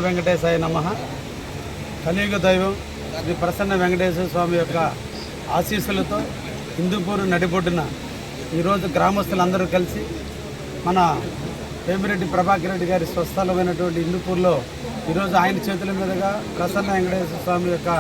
వెంకటేశాయ నమః. కలియుగ దైవం శ్రీ ప్రసన్న వెంకటేశ్వర స్వామి యొక్క ఆశీస్సులతో హిందూపూర్ నడిబొడ్డున ఈరోజు గ్రామస్తులందరూ కలిసి మన వేమిరెడ్డి ప్రభాకర్ రెడ్డి గారి స్వస్థలమైనటువంటి హిందూపూర్లో ఈరోజు ఆయన చేతుల మీదుగా ప్రసన్న వెంకటేశ్వర స్వామి యొక్క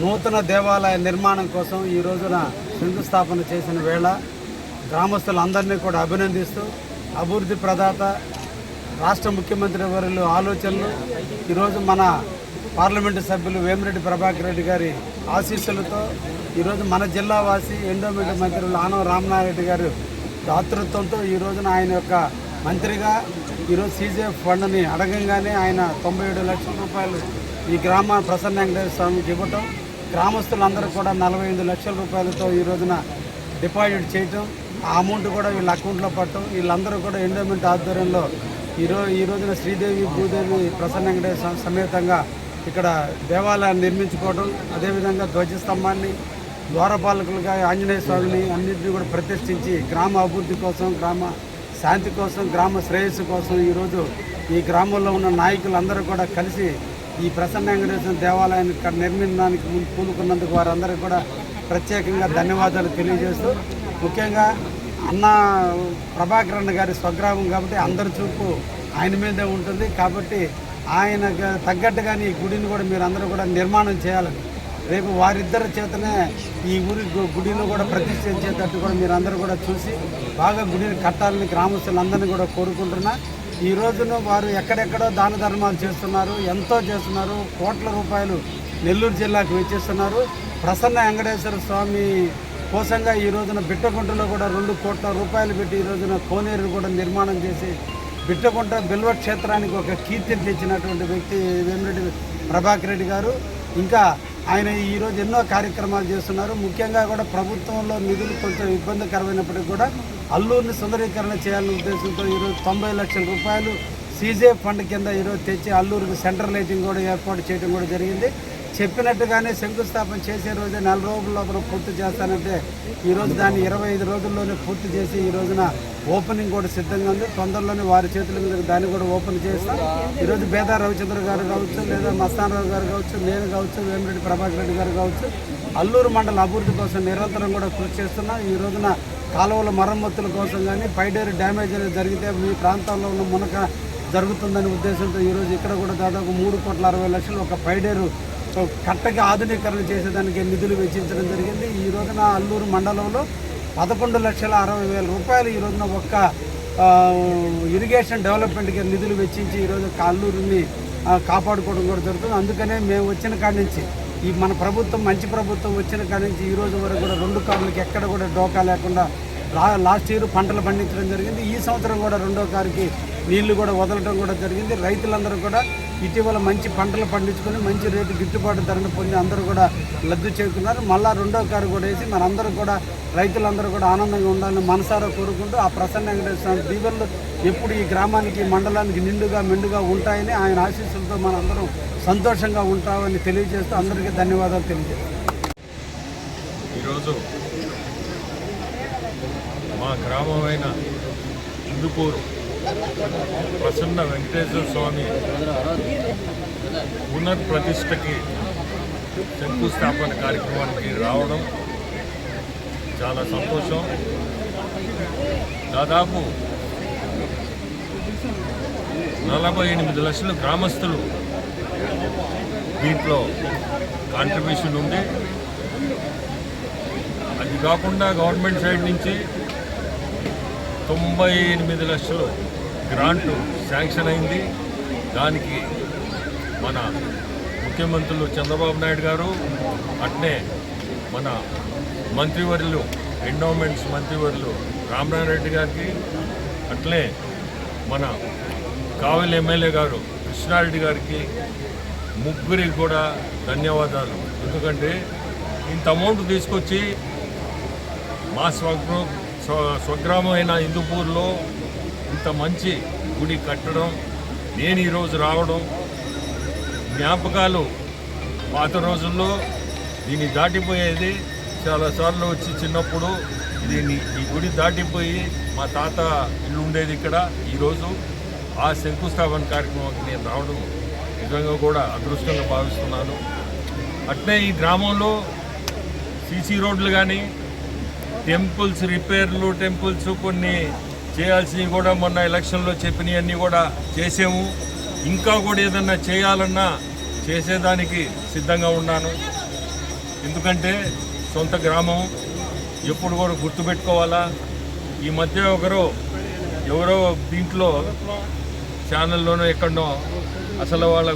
నూతన దేవాలయ నిర్మాణం కోసం ఈ రోజున శంకుస్థాపన చేసిన వేళ గ్రామస్తులందరినీ కూడా అభినందిస్తూ అభివృద్ధి ప్రదాత రాష్ట్ర ముఖ్యమంత్రి వర్యులు ఆలోచనలు ఈరోజు మన పార్లమెంటు సభ్యులు వేమిరెడ్డి ప్రభాకర్ రెడ్డి గారి ఆశీస్సులతో ఈరోజు మన జిల్లా వాసి ఎండోమెంట్ మంత్రులు ఆనవ రామనారెడ్డి గారు దాతృత్వంతో ఈ రోజున ఆయన యొక్క మంత్రిగా ఈరోజు సీజీఎఫ్ ఫండ్ని అడగంగానే ఆయన 97 లక్షల రూపాయలు ఈ గ్రామ ప్రసన్న వెంకటేశ్వర స్వామికి ఇవ్వటం, గ్రామస్తులందరూ కూడా 45 లక్షల రూపాయలతో ఈ రోజున డిపాజిట్ చేయటం, ఆ అమౌంట్ కూడా వీళ్ళ అకౌంట్లో పట్టడం, వీళ్ళందరూ కూడా ఎండోమెంట్ ఆధ్వర్యంలో ఈ రోజున శ్రీదేవి భూదేవి ప్రసన్న వెంకటేశ్వర స్వామి సమేతంగా ఇక్కడ దేవాలయాన్ని నిర్మించుకోవడం, అదేవిధంగా ధ్వజస్తంభాన్ని, ద్వారపాలకులుగా ఆంజనేయ స్వామిని అన్నింటినీ కూడా ప్రతిష్ఠించి గ్రామ అభివృద్ధి కోసం, గ్రామ శాంతి కోసం, గ్రామ శ్రేయస్సు కోసం ఈరోజు ఈ గ్రామంలో ఉన్న నాయకులందరూ కూడా కలిసి ఈ ప్రసన్న వెంకటేశ్వర దేవాలయాన్ని ఇక్కడ నిర్మించడానికి పూనుకున్నందుకు వారందరికీ కూడా ప్రత్యేకంగా ధన్యవాదాలు తెలియజేస్తూ, ముఖ్యంగా అన్న ప్రభాకర్ అన్న గారి స్వగ్రామం కాబట్టి అందరి చూపు ఆయన మీదే ఉంటుంది. కాబట్టి ఆయన తగ్గట్టుగానే ఈ గుడిని కూడా మీరు అందరూ కూడా నిర్మాణం చేయాలని, రేపు వారిద్దరి చేతనే ఈ ఊరి గుడిలో కూడా ప్రతిష్ఠించేటట్టు కూడా మీరు అందరూ కూడా చూసి బాగా గుడిని కట్టాలని గ్రామస్తులందరినీ కూడా కోరుకుంటున్నా. ఈ రోజున వారు ఎక్కడెక్కడో దాన ధర్మాలు చేస్తున్నారు, ఎంతో చేస్తున్నారు, కోట్ల రూపాయలు నెల్లూరు జిల్లాకు వెచ్చిస్తున్నారు. ప్రసన్న వెంకటేశ్వర స్వామి కోసంగా ఈ రోజున బిట్టగుంటలో కూడా 2 కోట్ల రూపాయలు పెట్టి ఈ రోజున కోనేరు కూడా నిర్మాణం చేసి బిట్టగుంట బిల్వ క్షేత్రానికి ఒక కీర్తిని తెచ్చినటువంటి వ్యక్తి వేమిరెడ్డి ప్రభాకర్ రెడ్డి గారు. ఇంకా ఆయన ఈరోజు ఎన్నో కార్యక్రమాలు చేస్తున్నారు. ముఖ్యంగా కూడా ప్రభుత్వంలో నిధులు కొంచెం ఇబ్బందికరమైనప్పటికీ కూడా అల్లూరిని సుందరీకరణ చేయాలనే ఉద్దేశంతో ఈరోజు 90 లక్షల రూపాయలు సీజీఎఫ్ ఫండ్ కింద ఈరోజు తెచ్చి అల్లూరికి సెంట్రల్ లైటింగ్ కూడా ఏర్పాటు చేయడం కూడా జరిగింది. చెప్పినట్టుగానే శంకుస్థాపన చేసే రోజే 4 రోజుల లోపల పూర్తి చేస్తానంటే ఈరోజు దాన్ని 25 రోజుల్లోనే పూర్తి చేసి ఈ రోజున ఓపెనింగ్ కూడా సిద్ధంగా ఉంది. తొందరలోనే వారి చేతుల మీద దాన్ని కూడా ఓపెన్ చేస్తాం. ఈరోజు బేదా రవిచంద్ర గారు కావచ్చు, లేదా మస్తానరావు గారు కావచ్చు, నేను కావచ్చు, వేమిరెడ్డి ప్రభాకర్ రెడ్డి గారు కావచ్చు, అల్లూరు మండల అభివృద్ధి కోసం నిరంతరం కూడా కృషి చేస్తున్నాం. ఈ రోజున కాలువల మరమ్మతుల కోసం కానీ పైడేరు డ్యామేజ్ అనేది జరిగితే మీ ప్రాంతంలో ఉన్న మునక జరుగుతుందనే ఉద్దేశంతో ఈరోజు ఇక్కడ కూడా దాదాపు 3,60,00,000 ఒక పైడేరు కట్టకి ఆధునీకరణ చేసేదానికి నిధులు వెచ్చించడం జరిగింది. ఈ రోజున అల్లూరు మండలంలో 11,60,000 రూపాయలు ఈ రోజున ఒక్క ఇరిగేషన్ డెవలప్మెంట్కి నిధులు వెచ్చించి ఈరోజు అల్లూరుని కాపాడుకోవడం కూడా జరుగుతుంది. అందుకనే మేము వచ్చిన కాడి నుంచి ఈ మన ప్రభుత్వం మంచి ప్రభుత్వం వచ్చిన కాడి నుంచి ఈ రోజు వరకు కూడా 2 కార్లకి ఎక్కడ కూడా డోకా లేకుండా లాస్ట్ ఇయర్ పంటలు పండించడం జరిగింది. ఈ సంవత్సరం కూడా 2వ కారుకి నీళ్లు కూడా వదలడం కూడా జరిగింది. రైతులందరూ కూడా ఇటీవల మంచి పంటలు పండించుకొని మంచి రేటు గిట్టుబాటు ధరను పొంది అందరూ కూడా లబ్ధి చేస్తున్నారు. మళ్ళా 2వ కారు కూడా వేసి మనందరూ కూడా రైతులందరూ కూడా ఆనందంగా ఉండాలని మనసారా కోరుకుంటూ ఆ ప్రసన్న వెంకటేశ్వర స్వామి దీవెనలు ఎప్పుడు ఈ గ్రామానికి మండలానికి నిండుగా మెండుగా ఉంటాయని ఆయన ఆశీస్సులతో మనందరం సంతోషంగా ఉంటామని తెలియజేస్తూ అందరికీ ధన్యవాదాలు తెలియజేస్తాం. ఈరోజు మా గ్రామమైన హిందూపూర్ ప్రసన్న వెంకటేశ్వర స్వామి పునఃప్రతిష్టకి శంకుస్థాపన కార్యక్రమానికి రావడం చాలా సంతోషం. దాదాపు 48 లక్షల గ్రామస్తులు దీంట్లో కాంట్రిబ్యూషన్ ఉంది. అది కాకుండా గవర్నమెంట్ సైడ్ నుంచి 98 లక్షలు గ్రాంటు శాంక్షన్ అయింది. దానికి మన ముఖ్యమంత్రులు చంద్రబాబు నాయుడు గారు, అట్నే మన మంత్రివర్యులు ఎండోమెంట్స్ మంత్రివర్యులు రామనారెడ్డి గారికి, అట్లే మన కావలి ఎమ్మెల్యే గారు కృష్ణారెడ్డి గారికి, ముగ్గురికి కూడా ధన్యవాదాలు. ఎందుకంటే ఇంత అమౌంట్ తీసుకొచ్చి మా స్వగ్రామం అయిన హిందూపూర్లో ఇంత మంచి గుడి కట్టడం, నేను ఈరోజు రావడం, జ్ఞాపకాలు పాత రోజుల్లో దీన్ని దాటిపోయేది. చాలాసార్లు వచ్చి చిన్నప్పుడు ఈ గుడి దాటిపోయి మా తాత ఇల్లు ఉండేది ఇక్కడ. ఈరోజు ఆ శంకుస్థాపన కార్యక్రమానికి నేను రావడం నిజంగా కూడా అదృష్టంగా భావిస్తున్నాను. అట్నే ఈ గ్రామంలో సీసీ రోడ్లు కానీ టెంపుల్స్ రిపేర్లు, టెంపుల్స్ కొన్ని చేయాల్సినవి కూడా మొన్న ఎలక్షన్లో చెప్పినవన్నీ కూడా చేసాము. ఇంకా కూడా ఏదన్నా చేయాలన్నా చేసేదానికి సిద్ధంగా ఉన్నాను. ఎందుకంటే సొంత గ్రామం ఎప్పుడు కూడా గుర్తుపెట్టుకోవాలా. ఈ మధ్య ఎవరో దీంట్లో ఛానల్లోనో ఎక్కడనో అసలు వాళ్ళ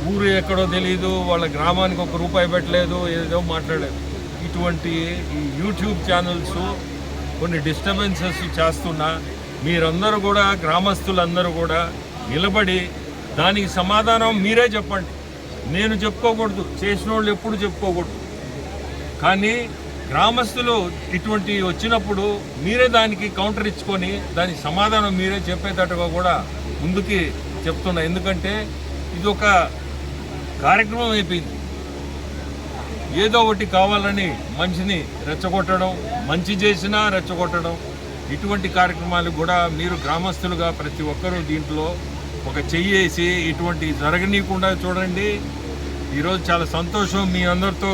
ఊరు ఎక్కడో తెలియదు, వాళ్ళ గ్రామానికి ₹1 పెట్టలేదు, ఏదో మాట్లాడారు. ఇటువంటి ఈ యూట్యూబ్ ఛానల్స్ కొన్ని డిస్టర్బెన్సెస్ చేస్తున్నా మీరందరూ కూడా, గ్రామస్తులందరూ కూడా నిలబడి దానికి సమాధానం మీరే చెప్పండి. నేను చెప్పుకోకూడదు, చేసిన వాళ్ళు ఎప్పుడు చెప్పుకోకూడదు. కానీ గ్రామస్తులు ఇటువంటి వచ్చినప్పుడు మీరే దానికి కౌంటర్ ఇచ్చుకొని దానికి సమాధానం మీరే చెప్పేటట్టుగా కూడా ముందుకి చెప్తున్నా. ఎందుకంటే ఇది ఒక కార్యక్రమం అయిపోయింది. ఏదో ఒకటి కావాలని మనిషిని రెచ్చగొట్టడం, మంచి చేసినా రెచ్చగొట్టడం, ఇటువంటి కార్యక్రమాలు కూడా మీరు గ్రామస్తులుగా ప్రతి ఒక్కరూ దీంట్లో ఒక చెయ్యేసి ఇటువంటి జరగనీయకుండా చూడండి. ఈరోజు చాలా సంతోషం మీ అందరితో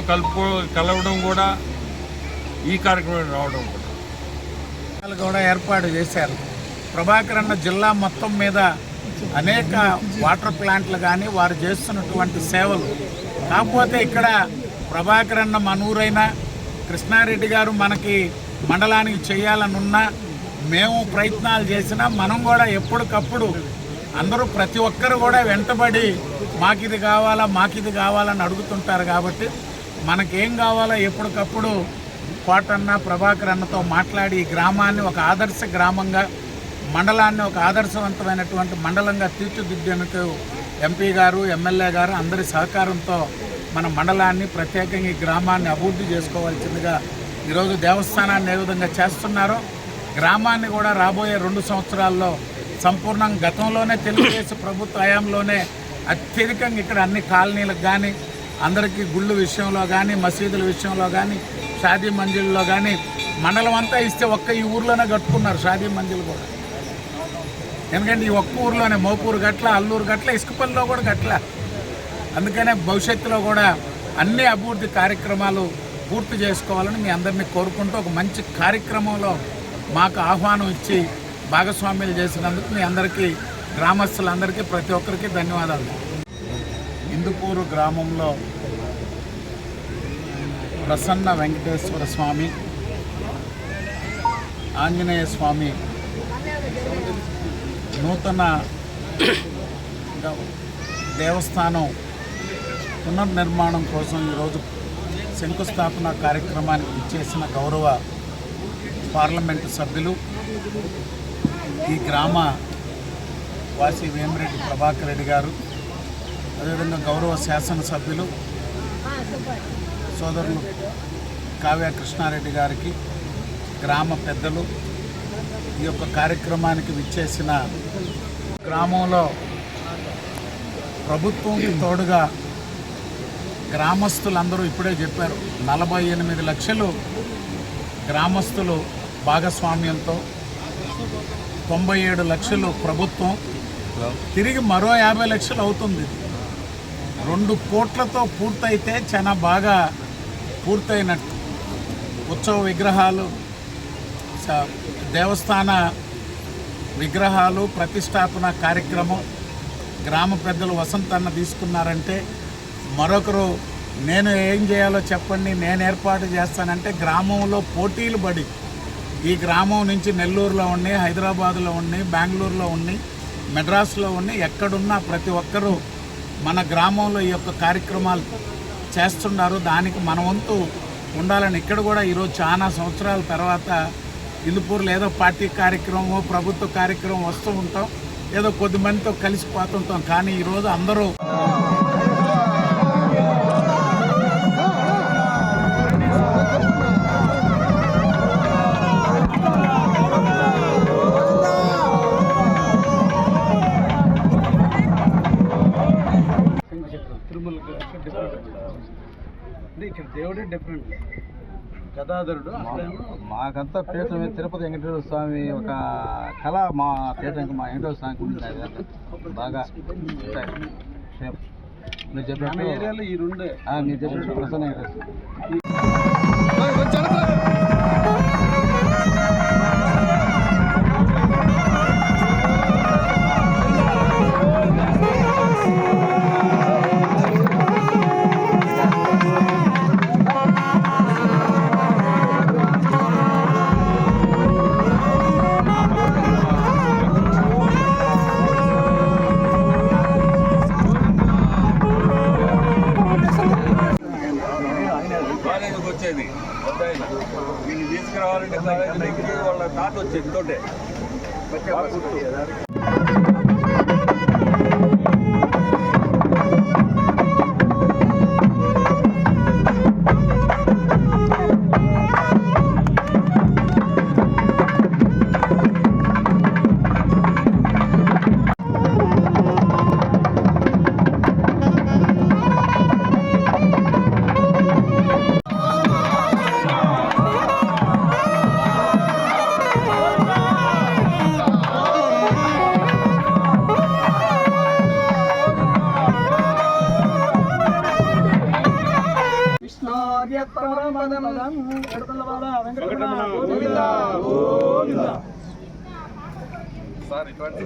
కలవడం కూడా, ఈ కార్యక్రమం రావడం కూడా ఏర్పాటు చేశారు. ప్రభాకర్ అన్న జిల్లా మొత్తం మీద అనేక వాటర్ ప్లాంట్లు కానీ వారు చేస్తున్నటువంటి సేవలు. కాకపోతే ఇక్కడ ప్రభాకర్ అన్న మనూరైన కృష్ణారెడ్డి గారు మనకి మండలానికి చేయాలనున్నా, మేము ప్రయత్నాలు చేసినా మనం కూడా ఎప్పటికప్పుడు అందరూ ప్రతి ఒక్కరు కూడా వెంటబడి మాకిది కావాలని అడుగుతుంటారు. కాబట్టి మనకేం కావాలో ఎప్పటికప్పుడు కోటన్న ప్రభాకర్ అన్నతో మాట్లాడి ఈ గ్రామాన్ని ఒక ఆదర్శ గ్రామంగా, మండలాన్ని ఒక ఆదర్శవంతమైనటువంటి మండలంగా తీర్చిదిద్దేందుకు ఎంపీ గారు, ఎమ్మెల్యే గారు అందరి సహకారంతో మన మండలాన్ని, ప్రత్యేకంగా ఈ గ్రామాన్ని అభివృద్ధి చేసుకోవాల్సిందిగా ఈరోజు దేవస్థానాన్ని ఏ విధంగా చేస్తున్నారో గ్రామాన్ని కూడా రాబోయే 2 సంవత్సరాల్లో సంపూర్ణంగా, గతంలోనే తెలుగుదేశం ప్రభుత్వ హయాంలోనే అత్యధికంగా ఇక్కడ అన్ని కాలనీలకు కానీ, అందరికీ గుళ్ళు విషయంలో కానీ, మసీదుల విషయంలో కానీ, షాదీ మంజిల్లో కానీ మండలం అంతా ఇస్తే ఈ ఊర్లోనే కట్టుకున్నారు షాదీ మంజిల్ కూడా. ఎందుకంటే ఈ ఒక్క ఊర్లోనే మోపూరు గట్ల, అల్లూరు గట్ల, ఇసుకపల్లిలో కూడా గట్ల. అందుకనే భవిష్యత్తులో కూడా అన్ని అభివృద్ధి కార్యక్రమాలు పూర్తి చేసుకోవాలని మీ అందరినీ కోరుకుంటూ ఒక మంచి కార్యక్రమంలో మాకు ఆహ్వానం ఇచ్చి భాగస్వామ్యాలు చేసినందుకు మీ అందరికీ, గ్రామస్తులందరికీ, ప్రతి ఒక్కరికి ధన్యవాదాలు. ఇందుపూరు గ్రామంలో ప్రసన్న వెంకటేశ్వర స్వామి, ఆంజనేయ స్వామి నూతన దేవస్థానం పునర్నిర్మాణం కోసం ఈరోజు శంకుస్థాపన కార్యక్రమానికి ఇచ్చేసిన గౌరవ పార్లమెంటు సభ్యులు, ఈ గ్రామ వాసి వేమిరెడ్డి ప్రభాకర్ రెడ్డి గారు, అదేవిధంగా గౌరవ శాసనసభ్యులు సోదరులు కావ్య కృష్ణారెడ్డి గారికి, గ్రామ పెద్దలు, ఈ యొక్క కార్యక్రమానికి విచ్చేసిన గ్రామంలో ప్రభుత్వంకి తోడుగా గ్రామస్తులందరూ ఇప్పుడే చెప్పారు 48 లక్షలు గ్రామస్తులు భాగస్వామ్యంతో, 97 లక్షలు ప్రభుత్వం, తిరిగి మరో 50 లక్షలు అవుతుంది. 2 కోట్లతో పూర్తయితే చాలా బాగా పూర్తయినట్టు. ఉత్సవ విగ్రహాలు, దేవస్థాన విగ్రహాలు ప్రతిష్టాపన కార్యక్రమం గ్రామ పెద్దలు వసంతన్న తీసుకున్నారంటే, మరొకరు నేను ఏం చేయాలో చెప్పండి, నేను ఏర్పాటు చేస్తానంటే గ్రామంలో పోటీలు పడి, ఈ గ్రామం నుంచి నెల్లూరులో ఉన్నాయి, హైదరాబాదులో ఉన్నాయి, బెంగళూరులో ఉన్నాయి, మెడ్రాస్లో ఉన్నాయి, ఎక్కడున్నా ప్రతి ఒక్కరూ మన గ్రామంలో ఈ యొక్క కార్యక్రమాలు చేస్తున్నారు. దానికి మన వంతు ఉండాలని ఇక్కడ కూడా ఈరోజు చాలా సంవత్సరాల తర్వాత ఇందుపూర్లో ఏదో పార్టీ కార్యక్రమం, ప్రభుత్వ కార్యక్రమం వస్తూ ఉంటాం, ఏదో కొద్దిమందితో కలిసిపోతుంటాం. కానీ ఈరోజు అందరూ ఇక్కడ దేవుడే డిఫరెంట్, గదాధరుడు. మాకంతా పీఠం తిరుపతి వెంకటేశ్వర స్వామి ఒక కళ, మా పీఠంకి మా వెంకటేశ్వర స్వామికి ఉంది. బాగా మీరు చెప్పినట్టు ఏరియాలో ఈ రెండే మీరు చెప్పినట్టు ప్రసన్న వెంకటేశ్వర కాలేజీకి వచ్చేది వీళ్ళు తీసుకురావాలంటే కాలేజీకి వాళ్ళ తాత వచ్చేది తోటే సార్ ఇటువంటి